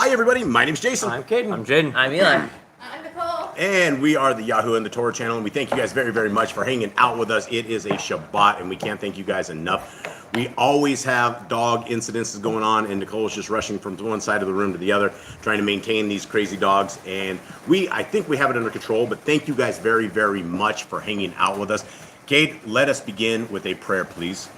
Hi, everybody. My name's Jason. I'm Caden. I'm Jaden. I'm Eli. I'm Nicole. And we are the YHWH and the Torah channel, and we thank you guys very, very much for hanging out with us. It is a Shabbat, and we can't thank you guys enough. We always have dog incidences going on, and Nicole is just rushing from one side of the room to the other, trying to maintain these crazy dogs. And I think we have it under control, but thank you guys very, very much for hanging out with us. Kate, let us begin with a prayer, please.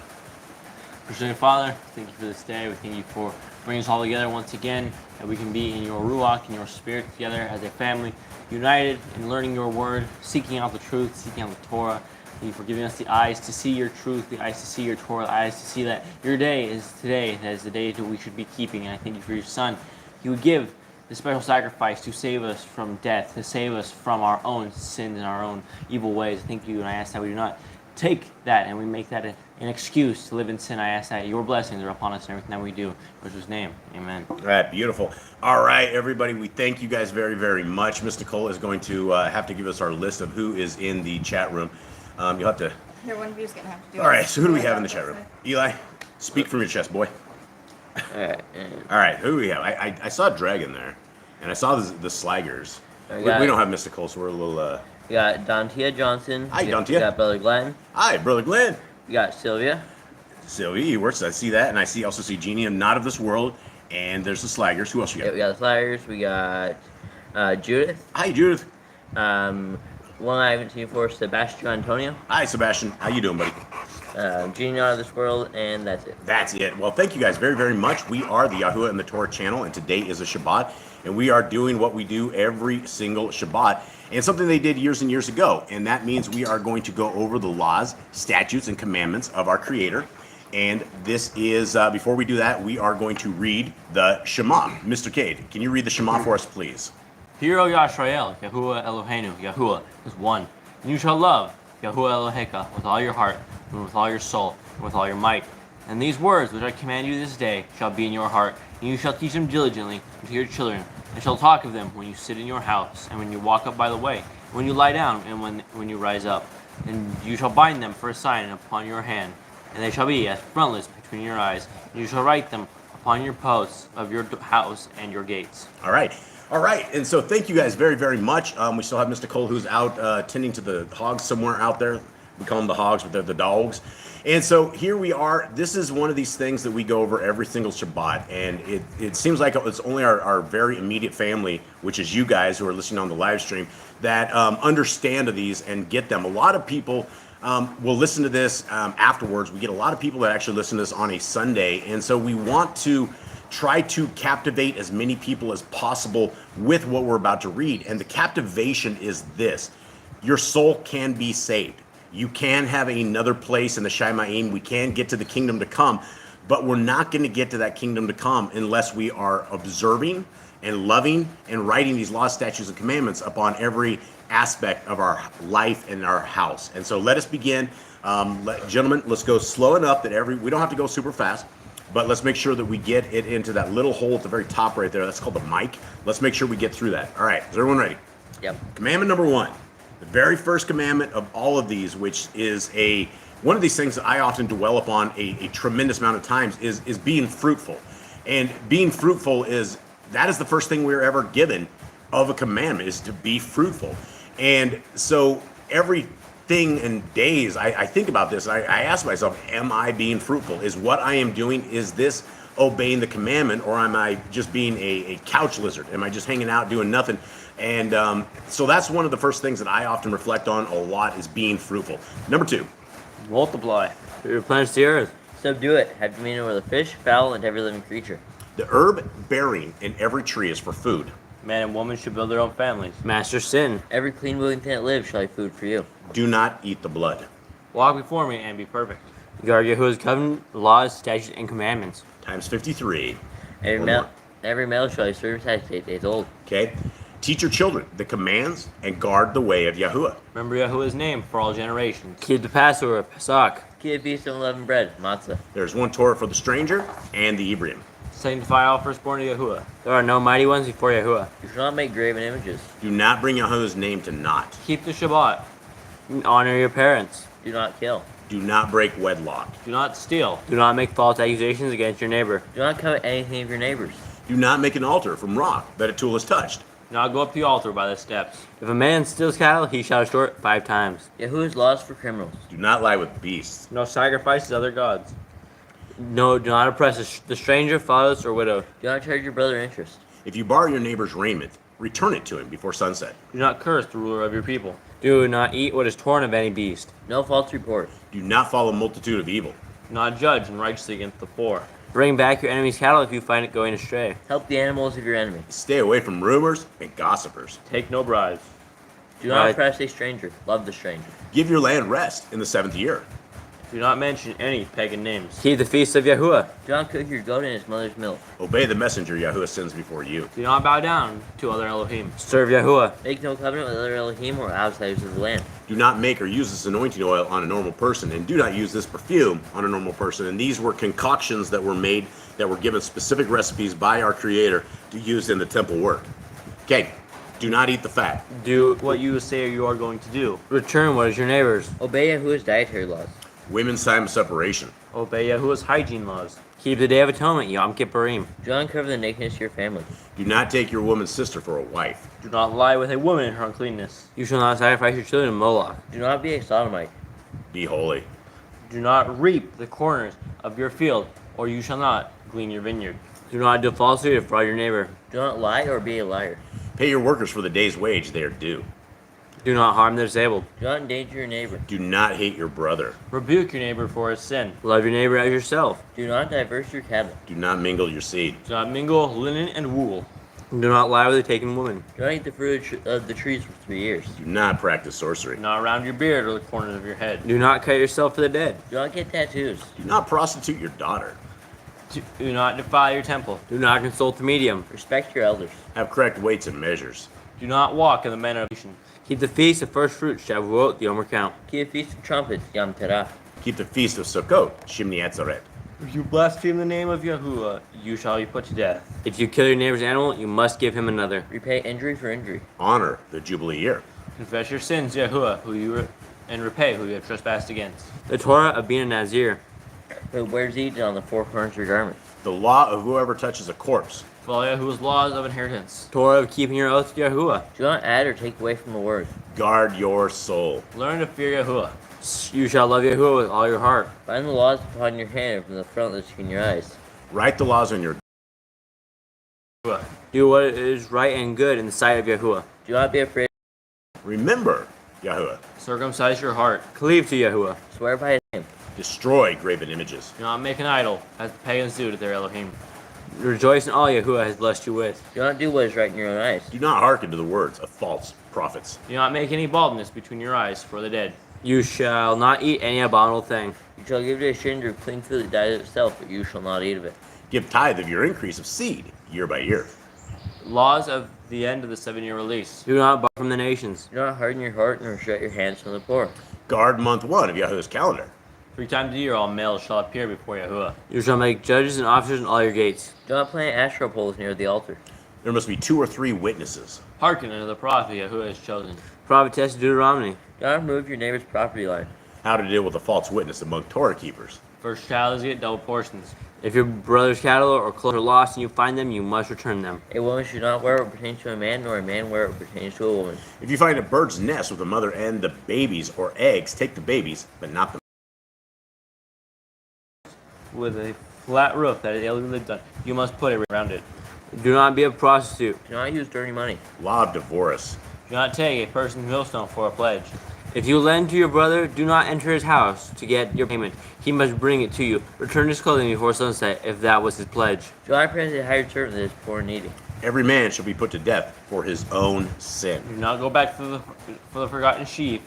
Appreciate Father, thank you for this day. We thank you for bringing us all together once again, that we can be in your Ruach, in your Spirit together as a family, united in learning your word, seeking out the truth, seeking out the Torah. Thank you for giving us the eyes to see your truth, the eyes to see your Torah, the eyes to see that your day is today, that is the day that we should be keeping. And I thank you for your Son. He would give the special sacrifice to save us from death, to save us from our own sins and our own evil ways. Thank you, and I ask that we do not take that and we make that an excuse to live in sin. I ask that your blessings are upon us in everything that we do. In His name, amen. All right, beautiful. All right, everybody, we thank you guys very, very much. Miss Nicole is going to have to give us our list of who is in the chat room. You'll have to... Here, one of you is going to have to do it. All right, so who do we have in the chat room? Eli, speak from your chest, boy. All right, who do we have? I saw Dragon there, and I saw the Slaggers. We don't have Miss Nicole, so we're a little... We got Dontia Johnson. Hi, Dontia. We got Brother Glenn. Hi, Brother Glenn. We got Sylvia. Sylvia, you works. I see that, and I also see Jeannie, and Not of This World, and there's the Slaggers. Who else you got? Yeah, we got the Flyers. We got Judith. Hi, Judith. One I haven't seen before, Sebastian Antonio. Hi, Sebastian. How you doing, buddy? Genie Out of This World, and that's it. That's it. Well, thank you guys very, very much. We are the YHWH and the Torah channel, and today is a Shabbat, and we are doing what we do every single Shabbat, and something they did years and years ago, and that means we are going to go over the laws, statutes, and commandments of our Creator. And this is, before we do that, we are going to read the Shema. Mr. Cade, can you read the Shema for us, please? Hear, O Yisrael, Yahuwah Eloheinu, Yahuwah is one. And you shall love Yahuwah Eloheka with all your heart, and with all your soul, and with all your might. And these words which I command you this day shall be in your heart, and you shall teach them diligently to your children, and shall talk of them when you sit in your house, and when you walk up by the way, when you lie down, and when you rise up. And you shall bind them for a sign upon your hand, and they shall be as frontlets between your eyes, and you shall write them upon your posts of your house and your gates. All right. All right. And so thank you guys very, very much. We still have Mr. Cole, who's out tending to the hogs somewhere out there. We call them the hogs, but they're the dogs. And so here we are. This is one of these things that we go over every single Shabbat. And it seems like it's only our very immediate family, which is you guys who are listening on the live stream, that understand these and get them. A lot of people will listen to this afterwards. We get a lot of people that actually listen to this on a Sunday. And so we want to try to captivate as many people as possible with what we're about to read. And the captivation is this: your soul can be saved. You can have another place in the Shaimaim. We can get to the kingdom to come, but we're not going to get to that kingdom to come unless we are observing and loving and writing these laws, statutes, and commandments upon every aspect of our life and our house. And so let us begin. Gentlemen, let's go slow enough that we don't have to go super fast, but let's make sure that we get it into that little hole at the very top right there. That's called the mic. Let's make sure we get through that. All right, is everyone ready? Yep. Commandment number 1. The very first commandment of all of these, which is one of these things that I often dwell upon a tremendous amount of times, is being fruitful. And being fruitful that is the first thing we're ever given of a commandment, is to be fruitful. And so everything and days I think about this, I ask myself, am I being fruitful? Is what I am doing, is this obeying the commandment, or am I just being a couch lizard? Am I just hanging out doing nothing? And so that's one of the first things that I often reflect on a lot, is being fruitful. Number 2. Multiply. Replenish the earth. Subdue it. Have dominion over the fish, fowl, and every living creature. The herb bearing in every tree is for food. Man and woman should build their own families. Master sin. Every clean living thing that lives shall have food for you. Do not eat the blood. Walk before me and be perfect. Guard Yahuwah's covenant, laws, statutes, and commandments. Times 53. Every male shall have served 8 days old. Okay. Teach your children the commands and guard the way of Yahuwah. Remember Yahuwah's name for all generations. Keep the Passover, Pesach. Keep the feast of unleavened bread, matzah. There's one Torah for the stranger and the Hebrew. Sanctify all firstborn to Yahuwah. There are no mighty ones before Yahuwah. You shall not make graven images. Do not bring Yahuwah's name to naught. Keep the Shabbat. Honor your parents. Do not kill. Do not break wedlock. Do not steal. Do not make false accusations against your neighbor. Do not covet anything of your neighbor's. Do not make an altar from rock that a tool has touched. Do not go up to the altar by the steps. If a man steals cattle, he shall restore it 5 times. Yahuwah's laws for criminals. Do not lie with beasts. No sacrifices to other gods. No, do not oppress the stranger, fatherless, or widow. Do not charge your brother interest. If you borrow your neighbor's raiment, return it to him before sunset. Do not curse the ruler of your people. Do not eat what is torn of any beast. No false report. Do not follow a multitude of evil. Do not judge unrighteously against the poor. Bring back your enemy's cattle if you find it going astray. Help the animals of your enemy. Stay away from rumors and gossipers. Take no bribes. Do not Right. oppress a stranger. Love the stranger. Give your land rest in the 7th year. Do not mention any pagan names. Keep the feast of Yahuwah. Do not cook your goat in his mother's milk. Obey the messenger Yahuwah sends before you. Do not bow down to other Elohim. Serve Yahuwah. Make no covenant with other Elohim or outsiders of the land. Do not make or use this anointing oil on a normal person, and do not use this perfume on a normal person. And these were concoctions that were made, that were given specific recipes by our Creator to use in the temple work. Okay, do not eat the fat. Do what you say you are going to do. Return what is your neighbor's. Obey Yahuwah's dietary laws. Women's time of separation. Obey Yahuwah's hygiene laws. Keep the Day of Atonement, Yom Kippurim. Do not uncover the nakedness of your family. Do not take your woman's sister for a wife. Do not lie with a woman in her uncleanness. You shall not sacrifice your children to Moloch. Do not be a sodomite. Be holy. Do not reap the corners of your field, or you shall not glean your vineyard. Do not do falsely to defraud your neighbor. Do not lie or be a liar. Pay your workers for the day's wage they are due. Do not harm the disabled. Do not endanger your neighbor. Do not hate your brother. Rebuke your neighbor for his sin. Love your neighbor as yourself. Do not diverse your cattle. Do not mingle your seed. Do not mingle linen and wool. Do not lie with a taken woman. Do not eat the fruit of the trees for 3 years. Do not practice sorcery. Do not round your beard or the corners of your head. Do not cut yourself for the dead. Do not get tattoos. Do not prostitute your daughter. Do not defile your temple. Do not consult the medium. Respect your elders. Have correct weights and measures. Do not walk in the manner of nation. Keep the feast of first fruits, Shavuot, the Omer count. Keep a feast of trumpets, Yom Teruah. Keep the feast of Sukkot, Shimni Atzeret. If you blaspheme the name of Yahuwah, you shall be put to death. If you kill your neighbor's animal, you must give him another. Repay injury for injury. Honor the Jubilee year. Confess your sins, Yahuwah, and repay who you have trespassed against. The Torah of being a Nazir. Who wears Eden on the 4 corners of your garment. The law of whoever touches a corpse. Follow Yahuwah's laws of inheritance. Torah of keeping your oath to Yahuwah. Do not add or take away from the word. Guard your soul. Learn to fear Yahuwah. You shall love Yahuwah with all your heart. Bind the laws upon your hand from the frontlets in your eyes. Write the laws on your. Do what is right and good in the sight of Yahuwah. Do not be afraid. Remember Yahuwah. Circumcise your heart. Cleave to Yahuwah. Swear by his name. Destroy graven images. Do not make an idol, as the pagans do to their Elohim. Rejoice in all Yahuwah has blessed you with. Do not do what is right in your own eyes. Do not hearken to the words of false prophets. Do not make any baldness between your eyes for the dead. You shall not eat any abominable thing. You shall give to a stranger clean food that dies of itself, but you shall not eat of it. Give tithe of your increase of seed year by year. Laws of the end of the 7-year release. Do not borrow from the nations. Do not harden your heart nor shut your hands from the poor. Guard month 1 of Yahuwah's calendar. 3 times a year all males shall appear before Yahuwah. You shall make judges and officers in all your gates. Do not plant Asherah poles near the altar. There must be 2 or 3 witnesses. Hearken unto the prophet Yahuwah has chosen. Prophetess Deuteronomy. Do not remove your neighbor's property line. How to deal with a false witness among Torah keepers. First child is get double portions. If your brother's cattle or clothes are lost and you find them, you must return them. A woman should not wear what pertains to a man, nor a man wear what pertains to a woman. If you find a bird's nest with the mother and the babies or eggs, take the babies, but not the. With a flat roof that is able to be lived on, you must put it around it. Do not be a prostitute. Do not use dirty money. Law of divorce. Do not take a person's millstone for a pledge. If you lend to your brother, do not enter his house to get your payment. He must bring it to you. Return his clothing before sunset, if that was his pledge. Do not praise a hired servant that is poor and needy. Every man shall be put to death for his own sin. Do not go back for the forgotten sheep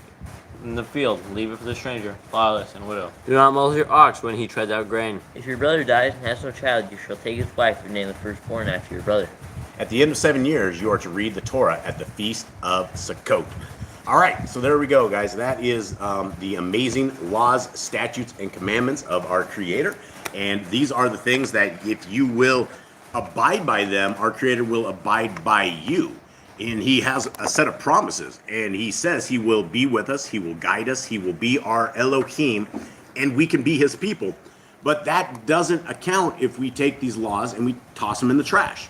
in the field. Leave it for the stranger, fatherless, and widow. Do not muzzle your ox when he treads out grain. If your brother dies and has no child, you shall take his wife and name the firstborn after your brother. At the end of 7 years, you are to read the Torah at the Feast of Sukkot. All right, so there we go, guys. That is the amazing laws, statutes, and commandments of our Creator. And these are the things that if you will abide by them, our Creator will abide by you. And He has a set of promises. And He says He will be with us. He will guide us. He will be our Elohim. And we can be His people. But that doesn't account if we take these laws and we toss them in the trash.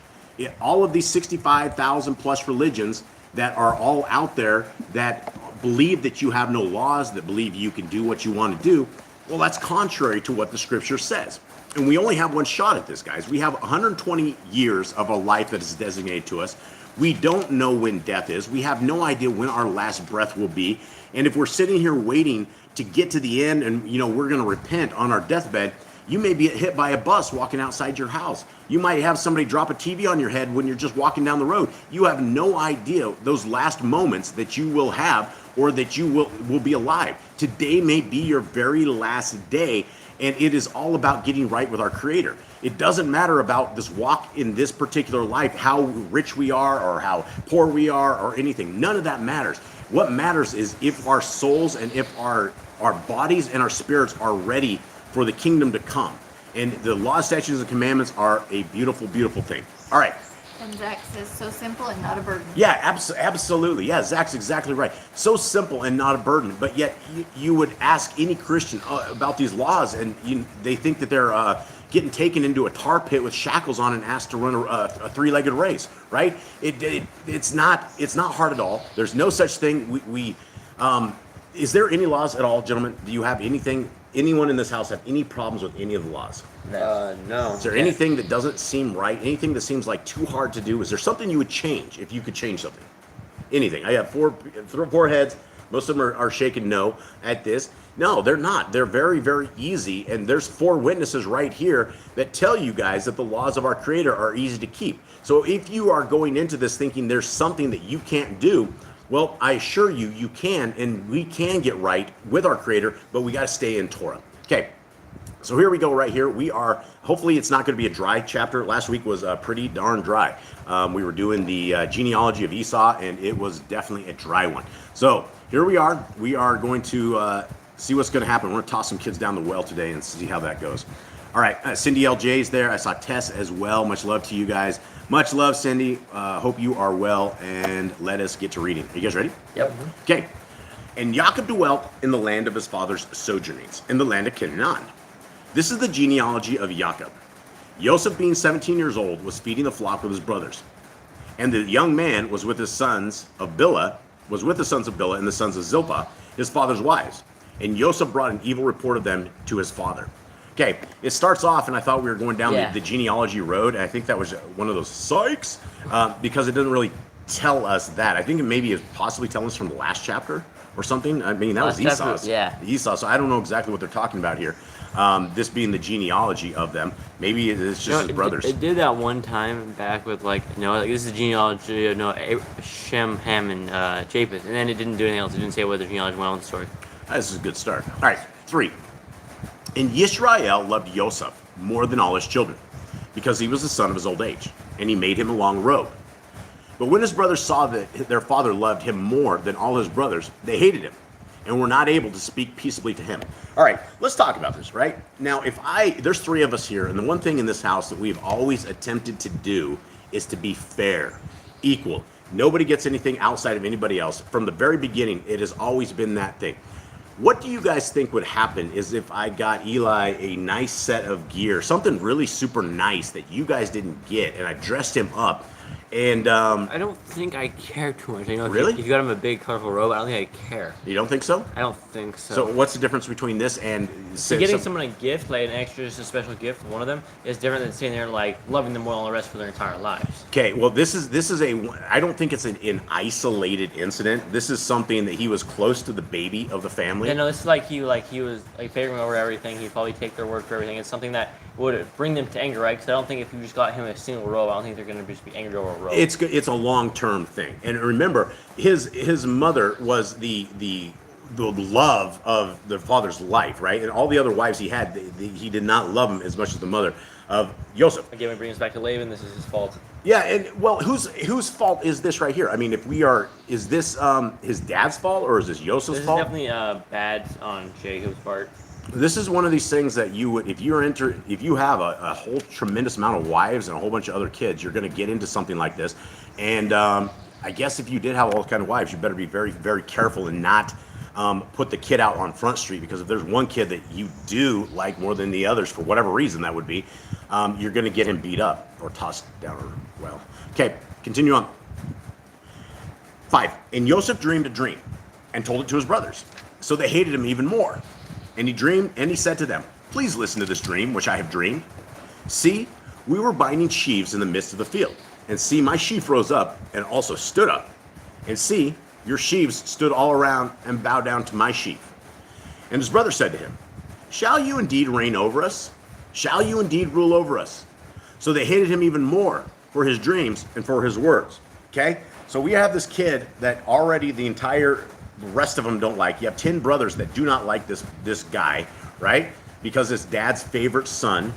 All of these 65,000 plus religions that are all out there that believe that you have no laws, that believe you can do what you want to do, well, that's contrary to what the scripture says. And we only have one shot at this, guys. We have 120 years of a life that is designated to us. We don't know when death is. We have no idea when our last breath will be. And if we're sitting here waiting to get to the end and, we're going to repent on our deathbed, you may be hit by a bus walking outside your house. You might have somebody drop a TV on your head when you're just walking down the road. You have no idea those last moments that you will have or that you will be alive. Today may be your very last day, and it is all about getting right with our Creator. It doesn't matter about this walk in this particular life, how rich we are or how poor we are or anything. None of that matters. What matters is if our souls and if our bodies and our spirits are ready for the kingdom to come. And the law, statutes, and commandments are a beautiful, beautiful thing. All right. And Zach says, so simple and not a burden. Yeah, absolutely. Yeah, Zach's exactly right. So simple and not a burden. But yet you would ask any Christian about these laws, and they think that they're getting taken into a tar pit with shackles on and asked to run a three-legged race, right? It's not hard at all. There's no such thing. Is there any laws at all, gentlemen? Do you have anything? Anyone in this house have any problems with any of the laws? No. Is there anything that doesn't seem right? Anything that seems like too hard to do? Is there something you would change if you could change something? Anything? I have four heads. Most of them are shaking no at this. No, they're not. They're very, very easy. And there's 4 witnesses right here that tell you guys that the laws of our Creator are easy to keep. So if you are going into this thinking there's something that you can't do, well, I assure you, you can, and we can get right with our Creator, but we got to stay in Torah. Okay, so here we go right here. We are, hopefully it's not going to be a dry chapter. Last week was pretty darn dry. We were doing the genealogy of Esau, and it was definitely a dry one. So here we are. We are going to see what's going to happen. We're going to toss some kids down the well today and see how that goes. All right, Cindy LJ's there. I saw Tess as well. Much love to you guys. Much love, Cindy. Hope you are well, and let us get to reading. Are you guys ready? Yep. Okay. And Jacob dwelt in the land of his father's sojournings, in the land of Canaan. This is the genealogy of Jacob. Joseph, being 17 years old, was feeding the flock with his brothers. And the young man was with the sons of Bilhah and the sons of Zilpah, his father's wives. And Joseph brought an evil report of them to his father. Okay, it starts off, and I thought we were going down the genealogy road, and I think that was one of those psychs, because it doesn't really tell us that. I think it maybe is possibly telling us from the last chapter or something. I mean, that was Esau's. Yeah. Esau, so I don't know exactly what they're talking about here. This being the genealogy of them. Maybe it's just his brothers. It did that one time back with Noah. This is the genealogy of Noah, Shem, Ham, and Japheth, and then it didn't do anything else. It didn't say whether genealogy went on the story. This is a good start. All right, 3. And Yisrael loved Joseph more than all his children, because he was the son of his old age, and he made him a long robe. But when his brothers saw that their father loved him more than all his brothers, they hated him, and were not able to speak peaceably to him. All right, let's talk about this, right? Now, there's 3 of us here, and the one thing in this house that we've always attempted to do is to be fair, equal. Nobody gets anything outside of anybody else. From the very beginning, it has always been that thing. What do you guys think would happen is if I got Eli a nice set of gear, something really super nice that you guys didn't get, and I dressed him up, and I don't think I care too much. Really? If you got him a big, colorful robe, I don't think I care. You don't think so? I don't think so. So what's the difference between this and Getting someone a gift, like an extra, just a special gift for one of them, is different than sitting there like loving them more than the rest for their entire lives. Okay, well, this is I don't think it's an isolated incident. This is something that he was close to the baby of the family. Yeah, no, this is like he was favoring over everything. He'd probably take their word for everything. It's something that would bring them to anger, right? Because I don't think if you just got him a single robe, I don't think they're going to just be angry over a robe. It's a long-term thing. And remember, his mother was the love of the father's life, right? And all the other wives he had, he did not love them as much as the mother of Joseph. Again, we bring us back to Laban. This is his fault. Yeah, and well, whose fault is this right here? I mean, is this his dad's fault or is this Joseph's fault? This is definitely bad on Jacob's part. This is one of these things that you would, if you have a whole tremendous amount of wives and a whole bunch of other kids, you're going to get into something like this. And I guess if you did have all kind of wives, you better be very, very careful and not put the kid out on Front Street, because if there's one kid that you do like more than the others, for whatever reason that would be, you're going to get him beat up or tossed down. Okay, continue on. 5. And Joseph dreamed a dream and told it to his brothers. So they hated him even more. And he dreamed, and he said to them, please listen to this dream which I have dreamed. See, we were binding sheaves in the midst of the field. And see, my sheaf rose up and also stood up. And see, your sheaves stood all around and bowed down to my sheaf. And his brother said to him, shall you indeed reign over us? Shall you indeed rule over us? So they hated him even more for his dreams and for his words. Okay? So we have this kid that already the rest of them don't like. You have 10 brothers that do not like this guy, right? Because it's dad's favorite son.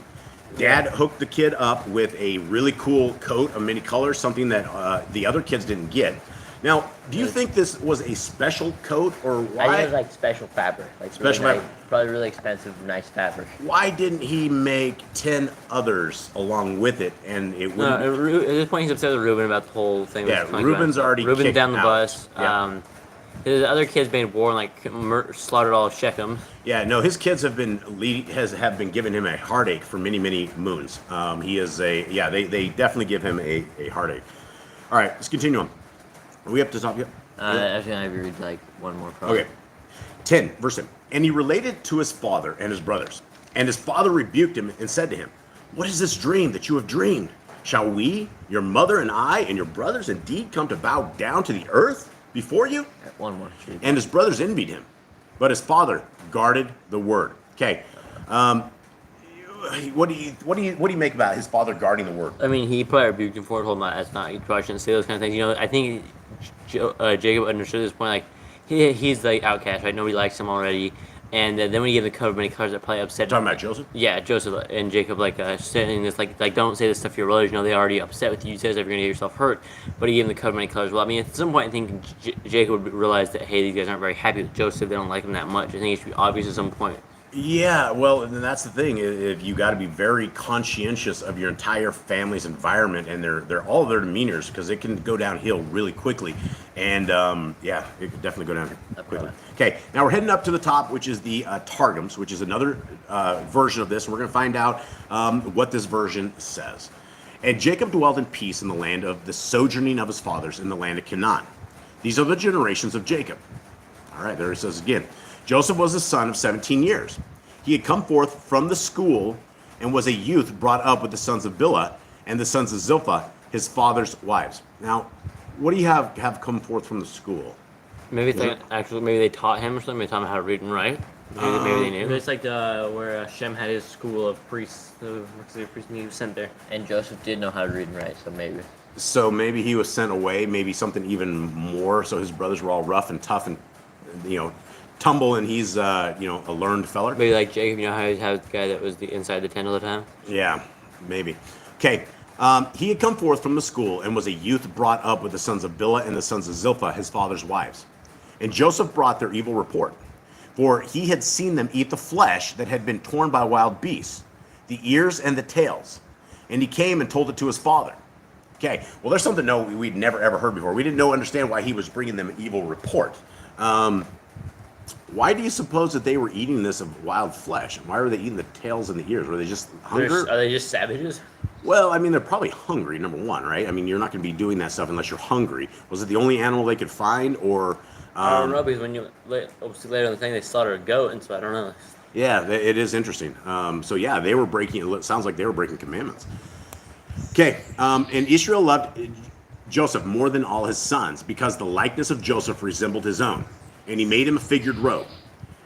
Dad hooked the kid up with a really cool coat of many colors, something that the other kids didn't get. Now, do you think this was a special coat, or why? I think it was like special fabric. Like special really fabric. Nice, probably really expensive, nice fabric. Why didn't he make 10 others along with it, and it wouldn't? No, at this point, he's upset with Reuben about the whole thing. Yeah, Reuben's already Reuben's kicked down the out. bus. Yeah. His other kids made war and like slaughtered all of Shechem. Yeah, no, his kids have been giving him a heartache for many, many moons. He is they definitely give him a heartache. All right, let's continue on. Are we up to top yet? I was gonna read like one more part. Okay. 10, verse 10. And he related to his father and his brothers. And his father rebuked him and said to him, what is this dream that you have dreamed? Shall we, your mother and I, and your brothers indeed come to bow down to the earth before you? One more. And his brothers envied him, but his father guarded the word. Okay. What do you make about his father guarding the word? I mean, he probably rebuked him for it, told him that's not, you probably shouldn't say those kind of things. You know, I think Jacob understood this point, like, he's the outcast, right? Nobody likes him already. And then when he gave the cover, many colors that probably upset. Talking about Joseph? Yeah, Joseph and Jacob, saying this, like don't say this stuff to your brothers. You know, they're already upset with you. You say this if you're gonna get yourself hurt. But he gave them the cover, many colors. Well, I mean, at some point, I think Jacob would realize that hey, these guys aren't very happy with Joseph. They don't like him that much. I think it should be obvious at some point. Yeah, well, and that's the thing. If you got to be very conscientious of your entire family's environment and their all their demeanors, because it can go downhill really quickly. And yeah, it could definitely go downhill quickly. Okay, now we're heading up to the top, which is the Targums, which is another version of this. And we're going to find out what this version says. And Jacob dwelt in peace in the land of the sojourning of his fathers in the land of Canaan. These are the generations of Jacob. All right, there it says again. Joseph was a son of 17 years. He had come forth from the school and was a youth brought up with the sons of Bilhah and the sons of Zilpah, his father's wives. Now, what do you have come forth from the school? Maybe maybe they taught him or something. They taught him how to read and write. Maybe they knew. It's like where Shem had his school of priests. The priest he was sent there. And Joseph did know how to read and write, so maybe. So maybe he was sent away. Maybe something even more. So his brothers were all rough and tough and tumble, and he's a learned feller. Maybe like Jacob, you know how he had the guy that was inside the tent all the time? Yeah, maybe. Okay, he had come forth from the school and was a youth brought up with the sons of Bilhah and the sons of Zilpah, his father's wives. And Joseph brought their evil report, for he had seen them eat the flesh that had been torn by wild beasts, the ears and the tails. And he came and told it to his father. Okay, well, there's something we'd never ever heard before. We didn't understand why he was bringing them an evil report. Why do you suppose that they were eating this of wild flesh? Why were they eating the tails and the ears? Were they just hungry? Are they just savages? Well, I mean, they're probably hungry, number one, right? I mean, you're not going to be doing that stuff unless you're hungry. Was it the only animal they could find, or... I don't know, because when you obviously later in the thing, they slaughtered a goat, and so I don't know. Yeah, it is interesting. So yeah, they were breaking, it sounds like they were breaking commandments. Okay, and Israel loved Joseph more than all his sons, because the likeness of Joseph resembled his own. And he made him a figured robe.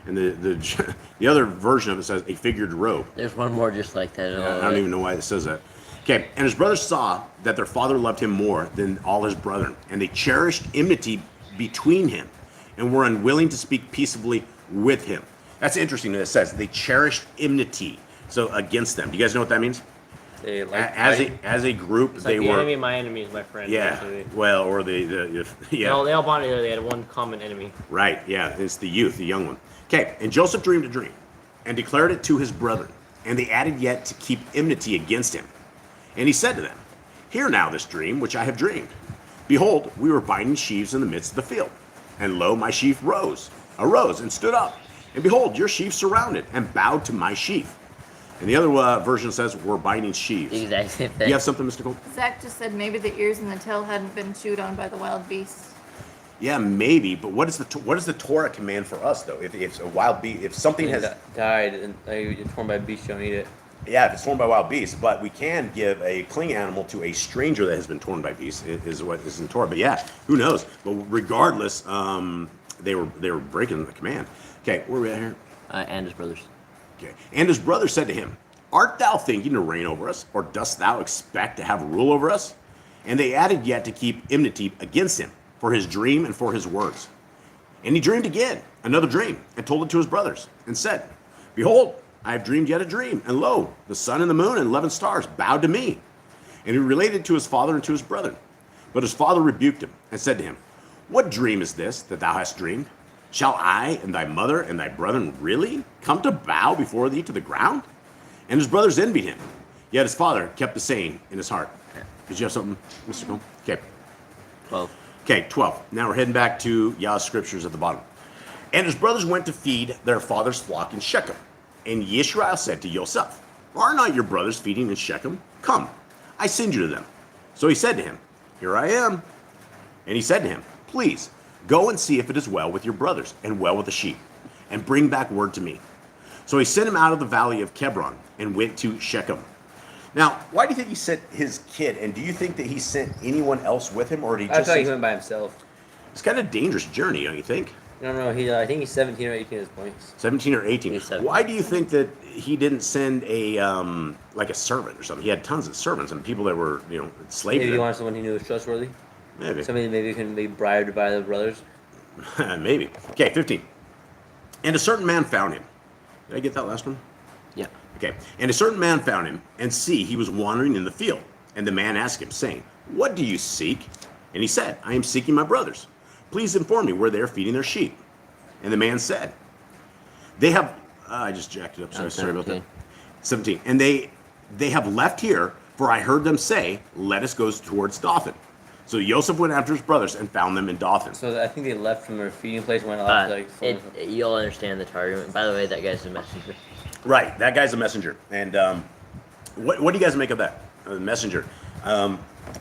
And the other version of it says a figured robe. There's one more just like that. I don't even know why it says that. Okay, and his brothers saw that their father loved him more than all his brethren, and they cherished enmity between him, and were unwilling to speak peaceably with him. That's interesting that it says they cherished enmity, so against them. Do you guys know what that means? They As a group, it's they like the were. enemy of my enemy is my friend. Yeah. Basically. Well, or yeah. No, they all bonded together. They had one common enemy. Right. Yeah. It's the youth, the young one. Okay. And Joseph dreamed a dream, and declared it to his brethren, and they added yet to keep enmity against him. And he said to them, "Hear now this dream which I have dreamed. Behold, we were binding sheaves in the midst of the field, and lo, my sheaf rose, arose and stood up. And behold, your sheaf surrounded and bowed to my sheaf. And the other version says, we're binding sheaves. The exact same Do thing. you have something, Mr. Cole? Zach just said maybe the ears and the tail hadn't been chewed on by the wild beasts. Yeah, maybe. But what is the Torah command for us, though? If a wild beast, if something has died and you're torn by a beast, don't eat it. Yeah, if it's torn by wild beasts, but we can give a cling animal to a stranger that has been torn by beasts, is what is in Torah. But yeah, who knows? But regardless, they were breaking the command. Okay, where are we at here? And his brothers. Okay, and his brother said to him, art thou thinking to reign over us, or dost thou expect to have rule over us? And they added yet to keep enmity against him for his dream and for his words. And he dreamed again another dream, and told it to his brothers, and said, behold, I have dreamed yet a dream, and lo, the sun and the moon and 11 stars bowed to me. And he related to his father and to his brethren. But his father rebuked him, and said to him, what dream is this that thou hast dreamed? Shall I and thy mother and thy brethren really come to bow before thee to the ground? And his brothers envied him. Yet his father kept the saying in his heart. Did you have something, Mr. Cole? Okay. 12. Okay, 12. Now we're heading back to Yah's scriptures at the bottom. And his brothers went to feed their father's flock in Shechem. And Yisrael said to Yosef, are not your brothers feeding in Shechem? Come, I send you to them. So he said to him, here I am. And he said to him, please, go and see if it is well with your brothers and well with the sheep, and bring back word to me. So he sent him out of the valley of Kebron and went to Shechem. Now, why do you think he sent his kid? And do you think that he sent anyone else with him, or did he I just? thought he went by himself. It's kind of a dangerous journey, don't you think? No, I think he's 17 or 18 at this point. 17 or 18. He's 17. Why do you think that he didn't send a like a servant or something? He had tons of servants and people that were slaves. Maybe he wanted someone he knew was trustworthy. Maybe. Somebody maybe can be bribed by the brothers. Maybe. Okay, 15. And a certain man found him. Did I get that last one? Yeah. Okay. And a certain man found him, and see, he was wandering in the field. And the man asked him, saying, what do you seek? And he said, I am seeking my brothers. Please inform me where they are feeding their sheep. And the man said, they have, I just jacked it up, sorry about that. 17. And they have left here, for I heard them say, let us go towards Dothan. So Joseph went after his brothers and found them in Dothan. So I think they left from their feeding place and went off You'll understand the Targum. By the way, that guy's a messenger. Right, that guy's a messenger. And what do you guys make of that? The messenger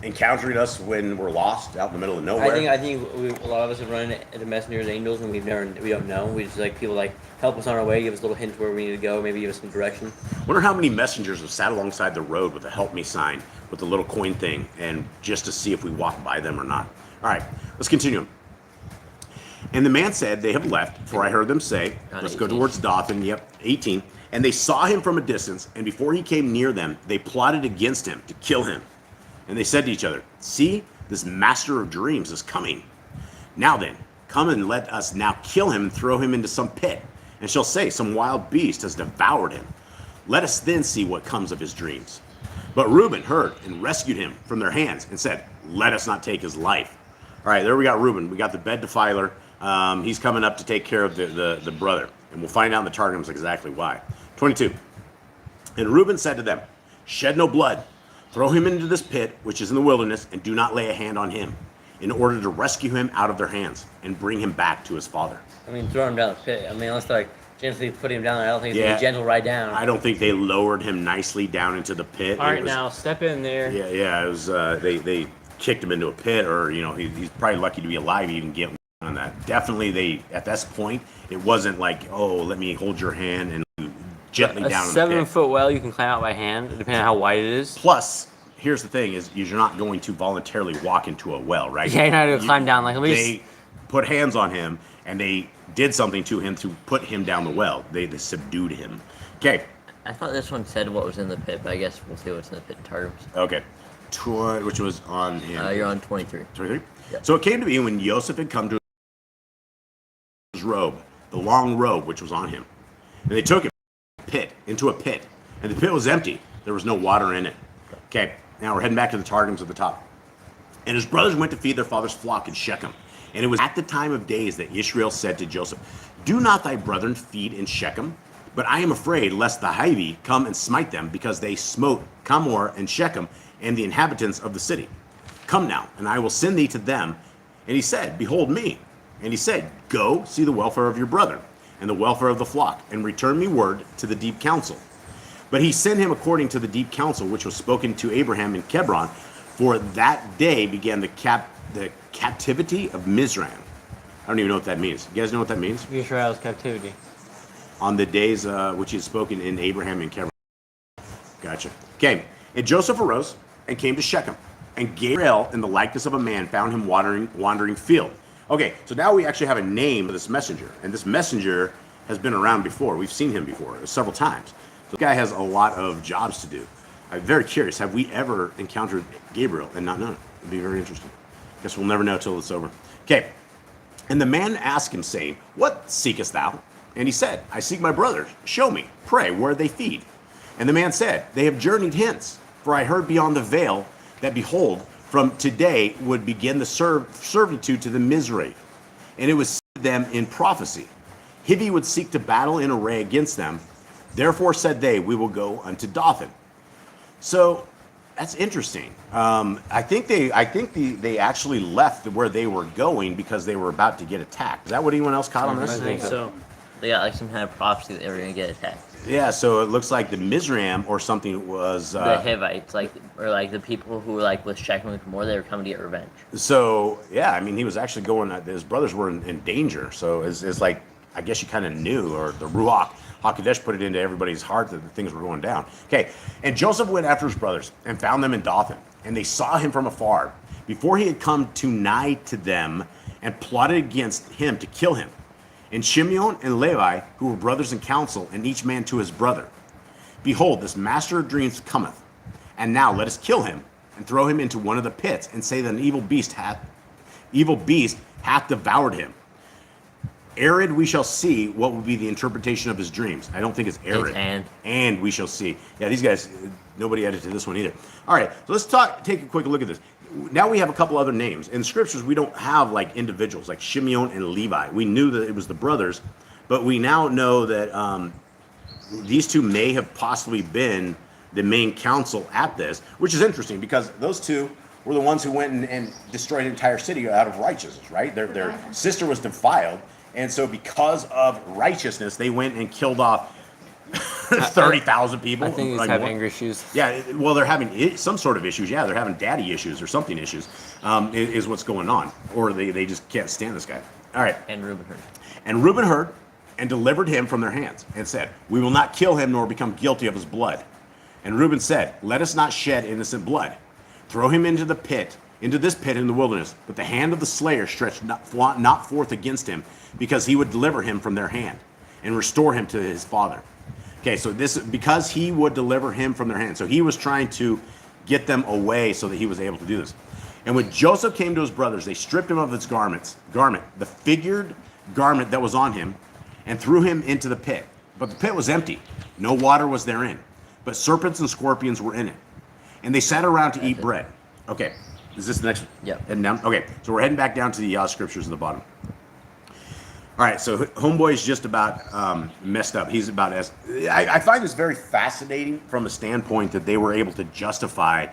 encountering us when we're lost out in the middle of nowhere. I think a lot of us have run into messengers, angels, and we don't know. We just like people like help us on our way, give us little hints where we need to go, maybe give us some direction. Wonder how many messengers have sat alongside the road with a help me sign with the little coin thing, and just to see if we walk by them or not. All right, let's continue. And the man said, they have left, for I heard them say, let's go towards Dothan. Yep, 18. And they saw him from a distance, and before he came near them, they plotted against him to kill him. And they said to each other, see, this master of dreams is coming. Now then, come and let us now kill him and throw him into some pit, and shall say, some wild beast has devoured him. Let us then see what comes of his dreams. But Reuben heard and rescued him from their hands and said, let us not take his life. All right, there we got Reuben. We got the bed defiler. He's coming up to take care of the brother. And we'll find out in the Targums exactly why. 22. And Reuben said to them, shed no blood. Throw him into this pit, which is in the wilderness, and do not lay a hand on him, in order to rescue him out of their hands and bring him back to his father. I mean, throw him down the pit. I mean, unless they're like gently put him down there, I don't think it's a gentle ride down. I don't think they lowered him nicely down into the pit. All right, now step in there. Yeah. It was they kicked him into a pit, or he's probably lucky to be alive even get on that. Definitely, at this point, it wasn't like, oh, let me hold your hand and gently down in the pit. A 7-foot well you can climb out by hand, depending on how wide it is. Plus, here's the thing: is you're not going to voluntarily walk into a well, right? Yeah, you're not going to climb down. Like they put hands on him, and they did something to him to put him down the well. They subdued him. Okay. I thought this one said what was in the pit, but I guess we'll see what's in the pit in Targums. Okay. Which was on him. You're on 23. 23? Yep. So it came to be when Joseph had come to his robe, the long robe which was on him. And they took him into a pit. And the pit was empty. There was no water in it. Okay. Now we're heading back to the Targums at the top. And his brothers went to feed their father's flock in Shechem. And it was at the time of days that Israel said to Joseph, do not thy brethren feed in Shechem? But I am afraid lest the Hivi come and smite them, because they smote Camor and Shechem and the inhabitants of the city. Come now, and I will send thee to them. And he said, behold me. And he said, go see the welfare of your brother and the welfare of the flock, and return me word to the deep counsel. But he sent him according to the deep counsel which was spoken to Abraham in Hebron, for that day began the captivity of Mizraim. I don't even know what that means. You guys know what that means? Israel's captivity. On the days which he had spoken in Abraham in Hebron. Gotcha. Okay. And Joseph arose and came to Shechem, and Gabriel in the likeness of a man found him wandering field. Okay, so now we actually have a name of this messenger, and this messenger has been around before. We've seen him before several times. So the guy has a lot of jobs to do. I'm very curious. Have we ever encountered Gabriel and not known it? It'd be very interesting. Guess we'll never know till it's over. Okay. And the man asked him, saying, what seekest thou? And he said, I seek my brothers. Show me, pray, where they feed. And the man said, they have journeyed hence, for I heard beyond the veil that, behold, from today would begin the servitude to the Mizraim. And it was said to them in prophecy, Hivi would seek to battle in array against them. Therefore said they, we will go unto Dothan. So that's interesting. I think they actually left where they were going because they were about to get attacked. Is that what anyone else caught on this? I think so. They got like some kind of prophecy that they were gonna get attacked. Yeah, so it looks like the Mizraim or something was The Hivites, or the people who were like with Shechem and Gomorrah, they were coming to get revenge. So yeah, I mean, he was actually going. His brothers were in danger. So it's like, I guess you kind of knew, or the Ruach HaKodesh put it into everybody's heart that the things were going down. Okay, and Joseph went after his brothers and found them in Dothan, and they saw him from afar, before he had come too nigh to them, and plotted against him to kill him. And Shimeon and Levi, who were brothers in council, and each man to his brother, behold, this master of dreams cometh, and now let us kill him, and throw him into one of the pits, and say that an evil beast hath devoured him. Arid, we shall see what will be the interpretation of his dreams. I don't think it's arid. And we shall see. Yeah, these guys, nobody edited this one either. All right, so let's take a quick look at this. Now we have a couple other names. In the scriptures, we don't have like individuals like Shimeon and Levi. We knew that it was the brothers, but we now know that these two may have possibly been the main council at this, which is interesting because those two were the ones who went and destroyed an entire city out of righteousness, right? Their sister was defiled, and so because of righteousness, they went and killed off 30,000 people. I think he's like having anger issues. Yeah, well, they're having some sort of issues. Yeah, they're having daddy issues or something issues is what's going on. Or they just can't stand this guy. All right. And Reuben heard. And Reuben heard and delivered him from their hands and said, we will not kill him nor become guilty of his blood. And Reuben said, let us not shed innocent blood. Throw him into this pit in the wilderness. But the hand of the slayer stretched not forth against him, because he would deliver him from their hand and restore him to his father. Okay, so this, because he would deliver him from their hand. So he was trying to get them away so that he was able to do this. And when Joseph came to his brothers, they stripped him of his garment, the figured garment that was on him, and threw him into the pit. But the pit was empty. No water was therein, but serpents and scorpions were in it. And they sat around to eat bread. Okay, is this the next one? Yeah. And now, okay, so we're heading back down to the scriptures at the bottom. All right, so homeboy's just about messed up. He's about as I find this very fascinating from a standpoint that they were able to justify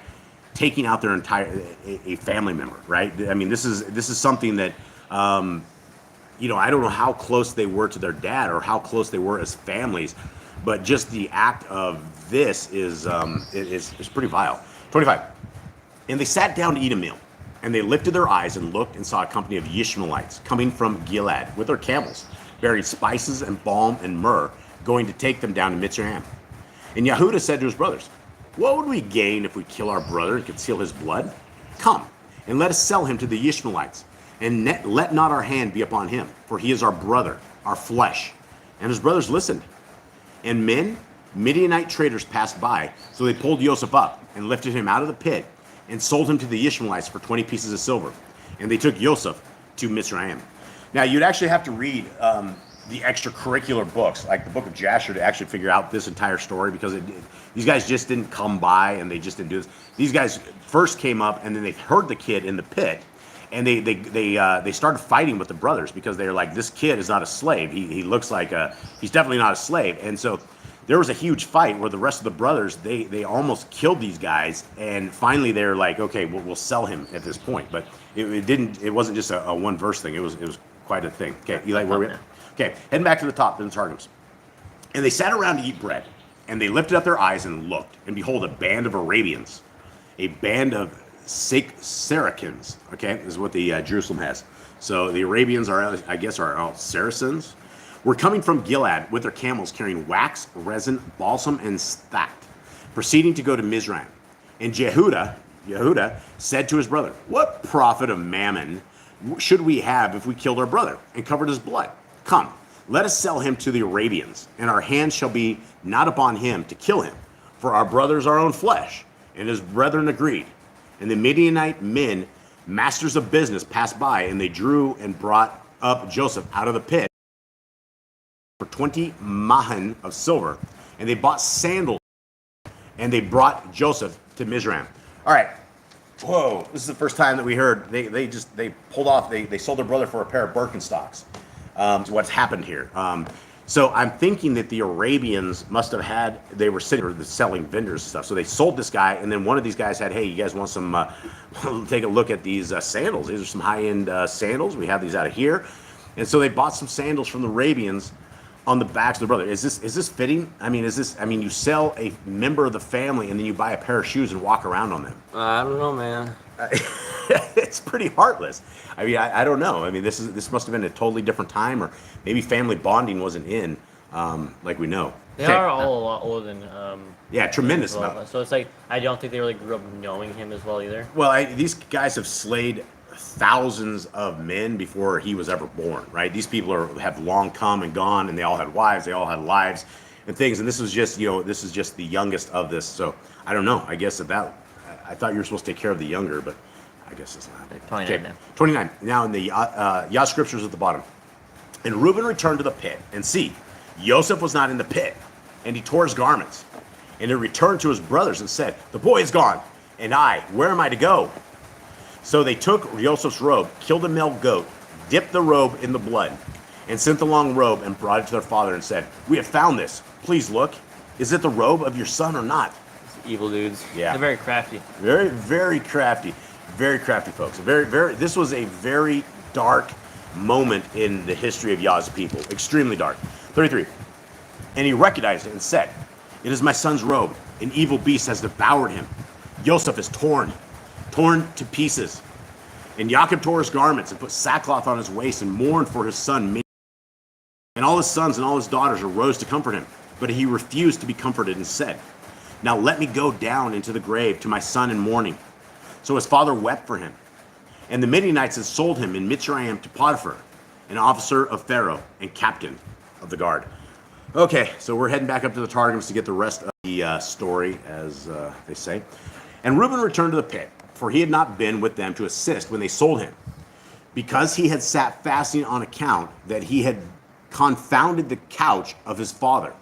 taking out their entire a family member, right? I mean, this is something that I don't know how close they were to their dad or how close they were as families, but just the act of this is pretty vile. 25. And they sat down to eat a meal. And they lifted their eyes and looked and saw a company of Ishmaelites coming from Gilead with their camels, bearing spices and balm and myrrh, going to take them down to Mitzrayim. And Yehudah said to his brothers, what would we gain if we kill our brother and conceal his blood? Come, and let us sell him to the Ishmaelites, and let not our hand be upon him, for he is our brother, our flesh. And his brothers listened. And Midianite traders passed by, so they pulled Joseph up and lifted him out of the pit, and sold him to the Ishmaelites for 20 pieces of silver. And they took Joseph to Mitzrayim. Now, you'd actually have to read the extracurricular books, like the book of Jasher, to actually figure out this entire story, because these guys just didn't come by and they just didn't do this. These guys first came up, and then they heard the kid in the pit, and they started fighting with the brothers, because they're like, this kid is not a slave. He looks like he's definitely not a slave. And so there was a huge fight where the rest of the brothers, they almost killed these guys, and finally they're like, okay, we'll sell him at this point. But it wasn't just a one verse thing. It was quite a thing. Okay, Eli, where are we at? Okay, heading back to the top in the Targums. And they sat around to eat bread, and they lifted up their eyes and looked, and behold, a band of Arabians, a band of Saracens. Okay, this is what the Jerusalem has. So the Arabians are, I guess, are Saracens. Were coming from Gilead with their camels carrying wax, resin, balsam, and stacked, proceeding to go to Mizraim. And Yehuda said to his brother, "What profit of mammon should we have if we killed our brother and covered his blood? Come, let us sell him to the Arabians, and our hands shall be not upon him to kill him, for our brother is our own flesh." And his brethren agreed. And the Midianite men, masters of business, passed by, and they drew and brought up Joseph out of the pit for 20 mahan of silver, and they bought sandals, and they brought Joseph to Mizraim. All right. Whoa, this is the first time that we heard they pulled off, they sold their brother for a pair of Birkenstocks. What's happened here. So I'm thinking that the Arabians must have had, they were sitting selling vendors and stuff. So they sold this guy, and then one of these guys had, "Hey, you guys want some, take a look at these sandals. These are some high-end sandals. We have these out of here." And so they bought some sandals from the Arabians on the backs of the brother. Is this fitting? I mean, you sell a member of the family and then you buy a pair of shoes and walk around on them. I don't know, man. It's pretty heartless. I mean, I don't know. I mean, this must have been a totally different time, or maybe family bonding wasn't in, like we know. They are all a lot older than yeah, tremendous well. amount. So it's like I don't think they really grew up knowing him as well either. Well, these guys have slayed thousands of men before he was ever born, right? These people have long come and gone, and they all had wives, they all had lives and things, and this is just the youngest of this. So I don't know. I guess I thought you were supposed to take care of the younger, but I guess it's not. 29 now. 29. Now in the Yah scriptures at the bottom. And Reuben returned to the pit, and see, Joseph was not in the pit, and he tore his garments. And he returned to his brothers and said, "The boy is gone, and where am I to go?" So they took Joseph's robe, killed a male goat, dipped the robe in the blood, and sent the long robe and brought it to their father and said, "We have found this. Please look. Is it the robe of your son or not?" It's evil dudes. Yeah. They're very crafty. Very, very crafty. Very crafty folks. This was a very dark moment in the history of Yah's people. Extremely dark. 33. And he recognized it and said, "It is my son's robe. An evil beast has devoured him. Joseph is torn to pieces." And Jacob tore his garments and put sackcloth on his waist and mourned for his son. And all his sons and all his daughters arose to comfort him. But he refused to be comforted and said, "Now let me go down into the grave to my son in mourning." So his father wept for him. And the Midianites had sold him in Mitzrayim to Potiphar, an officer of Pharaoh and captain of the guard. Okay, so we're heading back up to the Targums to get the rest of the story, as they say. And Reuben returned to the pit, for he had not been with them to assist when they sold him, because he had sat fasting on account that he had confounded the couch of his father.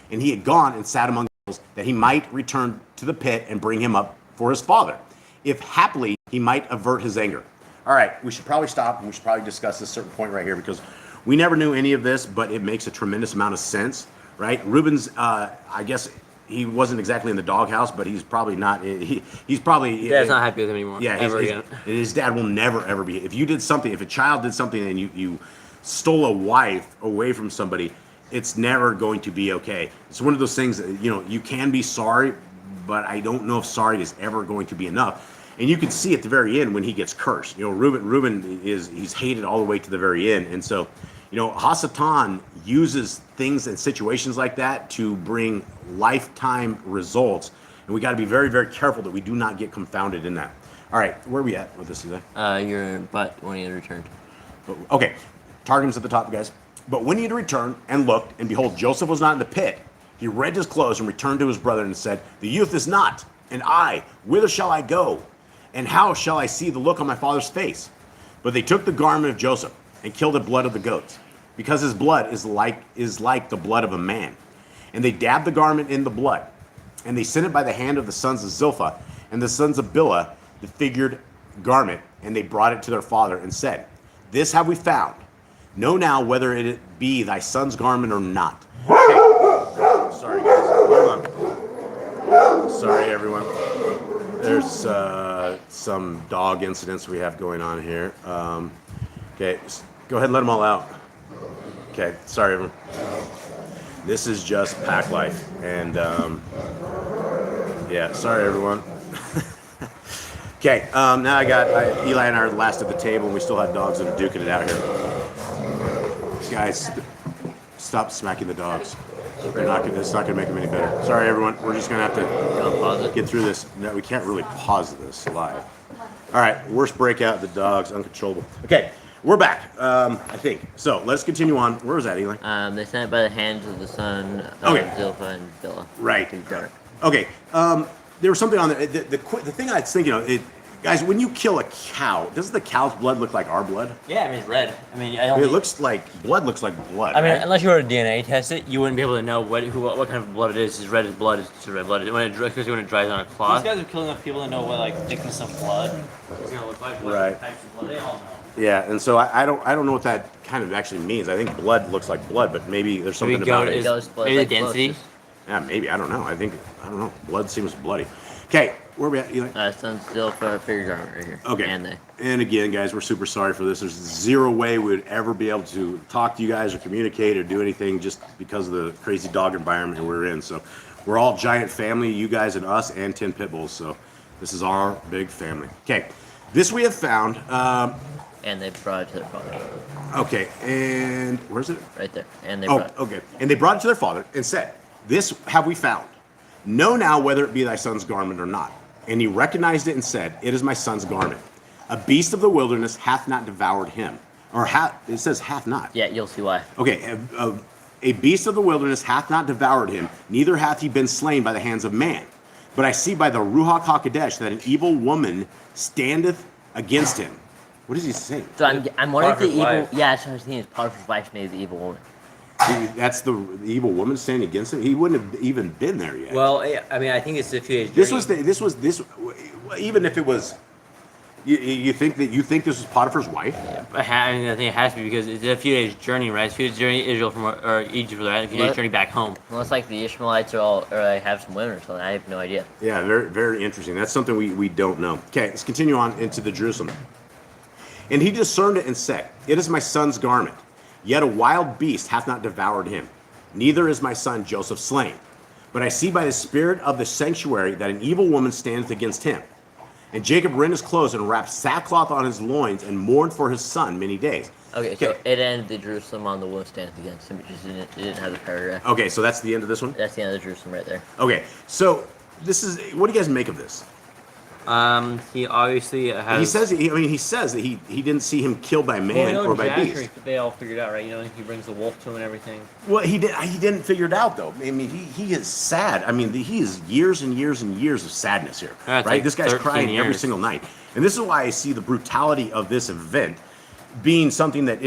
And he had gone and sat among the hills, that he might return to the pit and bring him up for his father, if haply he might avert his anger. All right, we should probably stop, and we should probably discuss this certain point right here, because we never knew any of this, but it makes a tremendous amount of sense, right? Reuben's, I guess he wasn't exactly in the doghouse, but he's probably not. He's probably. Dad's not happy with him anymore. Yeah, his dad will never ever be. If you did something, if a child did something, and you stole a wife away from somebody, it's never going to be okay. It's one of those things that, you can be sorry, but I don't know if sorry is ever going to be enough. And you can see at the very end when he gets cursed. Reuben he's hated all the way to the very end. And so, Hasatan uses things and situations like that to bring lifetime results. And we got to be very, very careful that we do not get confounded in that. All right, where are we at with this today? Your butt when he had returned. Okay, Targum's at the top, guys. But when he had returned and looked, and behold, Joseph was not in the pit, he rent his clothes and returned to his brother and said, "The youth is not, and whither shall I go? And how shall I see the look on my father's face?" But they took the garment of Joseph and killed the blood of the goats, because his blood is like the blood of a man. And they dabbed the garment in the blood, and they sent it by the hand of the sons of Zilpah and the sons of Bilhah, the figured garment, and they brought it to their father and said, "This have we found. Know now whether it be thy son's garment or not." Okay. Sorry, guys. Hold on. Sorry, everyone. There's some dog incidents we have going on here. Okay, Go ahead and let them all out. Okay, sorry everyone. This is just pack life, and yeah, sorry everyone. Okay, now Eli and I are the last at the table, and we still have dogs that are duking it out here. Guys, stop smacking the dogs. It's not gonna make them any better. Sorry everyone, we're just gonna have to get through this. No, we can't really pause this live. All right, worst breakout, the dogs, uncontrollable. Okay, we're back, I think. So let's continue on. Where was that, Eli? They sent it by the hands of the son of Zilpah and Bilhah. Right. Okay. There was something on there. The thing I was thinking of, guys, when you kill a cow, doesn't the cow's blood look like our blood? Yeah, I mean, it's red. I mean, It looks like blood. Looks like blood. I mean, right? unless you were to DNA test it, you wouldn't be able to know what kind of blood it is. It's red as blood. It's just red blood. Especially when it dries on a cloth. These guys are killing enough people to know what like thickness of blood is gonna look like. What Right. types of blood. They all know. Yeah, and so I don't know what that kind of actually means. I think blood looks like blood, but maybe there's something about it. Maybe the density. Yeah, maybe. I don't know. I don't know. Blood seems bloody. Okay, where are we at, Eli? Son's Zilpah, figure garment right here. Okay. And again, guys, we're super sorry for this. There's zero way we would ever be able to talk to you guys or communicate or do anything just because of the crazy dog environment we're in. So we're all giant family, you guys and us, and 10 pit bulls. So this is our big family. Okay, this we have found. And they brought it to their father. Okay, and where's it? Right there. And they brought it. Okay. And they brought it to their father and said, "This have we found. Know now whether it be thy son's garment or not." And he recognized it and said, "It is my son's garment. A beast of the wilderness hath not devoured him." Or it says hath not. Yeah, you'll see why. Okay, a beast of the wilderness hath not devoured him, neither hath he been slain by the hands of man. But I see by the Ruach HaKodesh that an evil woman standeth against him. What does he say? So I'm wondering if the Potiphar's evil... wife. Yeah, that's what I was thinking. Is Potiphar's wife made the evil woman. That's the evil woman standing against him. He wouldn't have even been there yet. Well, I mean, I think it's a few days. This even if it was, you think this was Potiphar's wife? I mean, I think it has to be because it's a few days journey, right? It's a few days journey Israel from or Egypt, right? A few days journey back home. Unless like the Ishmaelites or they have some women or something. I have no idea. Yeah, very very interesting. That's something we don't know. Okay, let's continue on into the Jerusalem. And he discerned it and said, "It is my son's garment. Yet a wild beast hath not devoured him. Neither is my son Joseph slain. But I see by the spirit of the sanctuary that an evil woman standeth against him. And Jacob rent his clothes and wrapped sackcloth on his loins and mourned for his son many days." Okay, so it ended the Jerusalem on the woman standeth against him. It just didn't have the paragraph. Okay, so that's the end of this one? That's the end of the Jerusalem right there. Okay, so this is, what do you guys make of this? He obviously has. He says that he didn't see him killed by man or by beast. They all figured out, right? You know, he brings the wolf to him and everything. Well, he didn't figure it out though. I mean, he is sad. I mean, he is years and years and years of sadness here, right? Like This guy's crying every single night, and this is why I see the brutality of this event being something that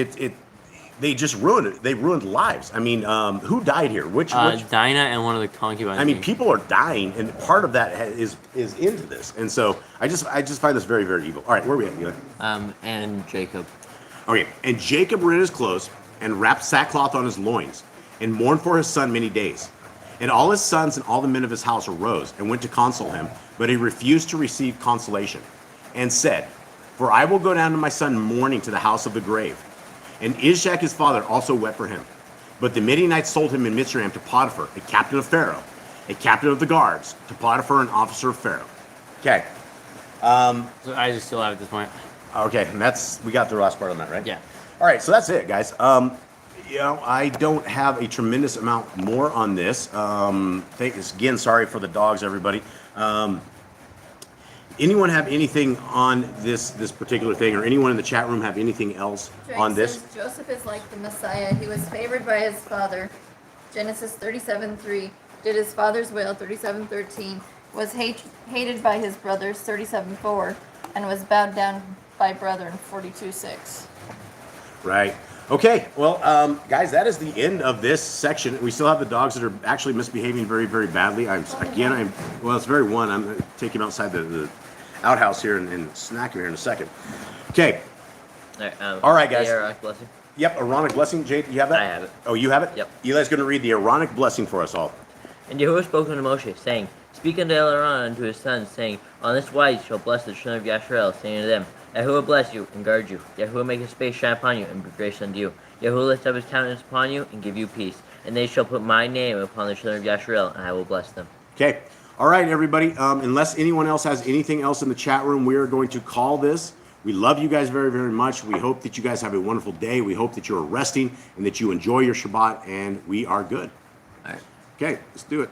they just ruined it. They ruined lives. I mean, who died here? Which Dinah and one of the concubines. I mean, people are dying, and part of that is into this, and so I just find this very very evil. All right, where are we at, Eli? And Jacob. Okay, and Jacob rent his clothes and wrapped sackcloth on his loins and mourned for his son many days. And all his sons and all the men of his house arose and went to console him, but he refused to receive consolation, and said, "For I will go down to my son mourning to the house of the grave." And Ishak his father also wept for him. But the Midianites sold him in Mitzrayim to Potiphar, a captain of Pharaoh, a captain of the guards, to Potiphar, an officer of Pharaoh. Okay. So I just still have at this point. Okay, and we got the last part on that, right? Yeah. All right, so that's it, guys. I don't have a tremendous amount more on this. Again, sorry for the dogs, everybody. Anyone have anything on this particular thing, or anyone in the chat room have anything else on this? Says Joseph is like the Messiah. He was favored by his father. Genesis 37:3. Did his father's will. 37:13. Was hated by his brothers. 37:4. And was bowed down by brethren. 42:6. Right. Okay. Well, guys, that is the end of this section. We still have the dogs that are actually misbehaving very, very badly. It's very one. I'm going to take him outside the outhouse here and snack him here in a second. Okay. All right, guys. The Aaronic blessing. Yep, Aaronic blessing. Jade, you have that? I have it. Oh, you have it? Yep. Eli's going to read the Aaronic blessing for us all. And Yahuwah spoke unto Moshe, saying, Speak unto Aaron and to his sons, saying, On this wise you shall bless the children of Yasharel, saying to them, Yahuwah bless you and guard you. Yahuwah make his face shine upon you and be gracious unto you. Yahuwah lift up his countenance upon you and give you peace. And they shall put my name upon the children of Yasharel, and I will bless them. Okay. All right, everybody. Unless anyone else has anything else in the chat room, we are going to call this. We love you guys very, very much. We hope that you guys have a wonderful day. We hope that you're resting and that you enjoy your Shabbat, and we are good. All right. Okay, let's do it.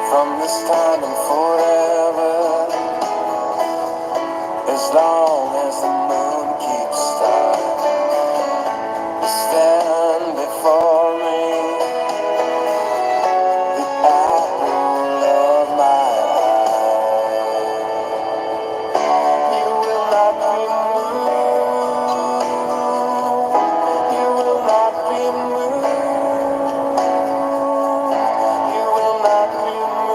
From this time and forever, as long as the moon keeps star, you stand before me, the apple of my eye. You will not be moved, you will not be moved, you will not be moved.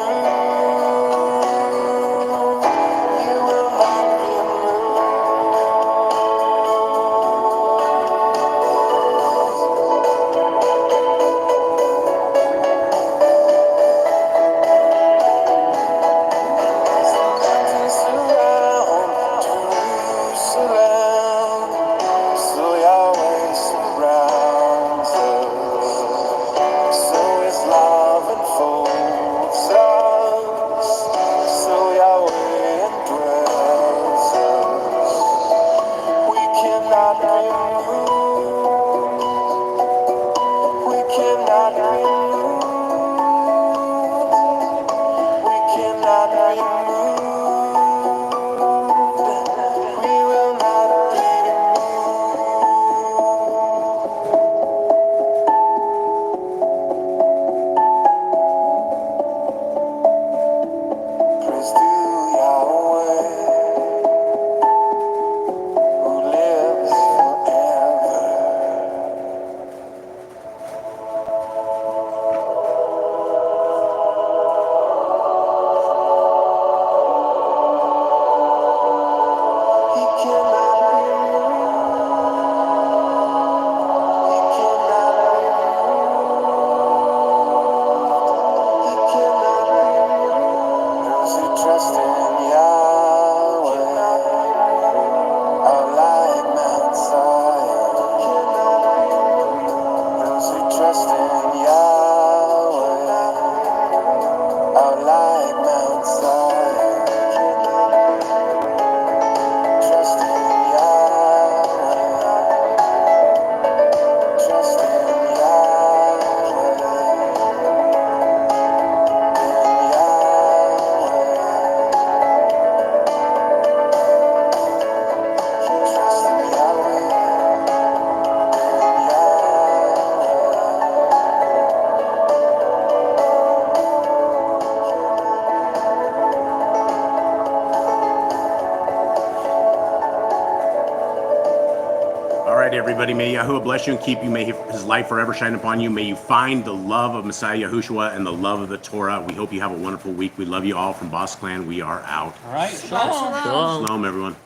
Everybody, may Yahuwah bless you and keep you. May his light forever shine upon you. May you find the love of Messiah Yahushua and the love of the Torah. We hope you have a wonderful week. We love you all from Boss Clan. We are out. All right. Shalom. Shalom. Shalom, everyone.